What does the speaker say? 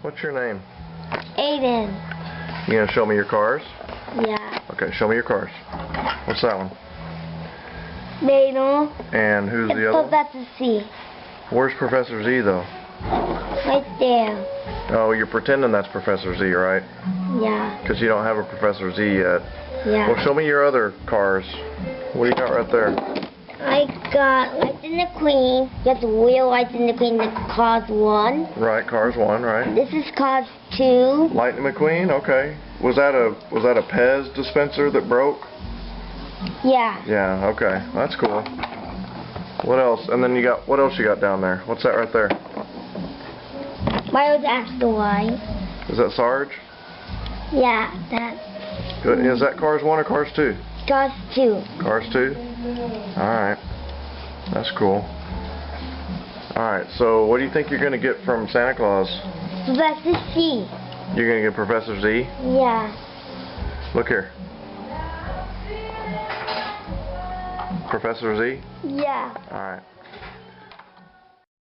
What's your name? Aiden. You gonna show me your cars? Yeah. Okay, show me your cars. What's that one? Beetle. And who's the other one? Professor Z. Where's Professor Z though? Right there. Oh, you're pretending that's Professor Z, right? Yeah. Because you don't have a Professor Z yet. Yeah. Well, show me your other cars. What do you got right there? I got Lightning McQueen. Got the wheel Lightning McQueen. The Cars 1. Right, Cars 1, right. This is Cars 2. Lightning McQueen, okay. Was that a Pez dispenser that broke? Yeah. Yeah, okay. That's cool. What else? And then what else you got down there? What's that right there? Mario's Afterlife. Is that Sarge? Yeah, that's Good. Is that Cars 1 or Cars 2? Cars 2. Cars 2? Alright. That's cool. Alright, so what do you think you're going to get from Santa Claus? Professor Z. You're going to get Professor Z? Yeah. Look here. Professor Z? Yeah. Alright.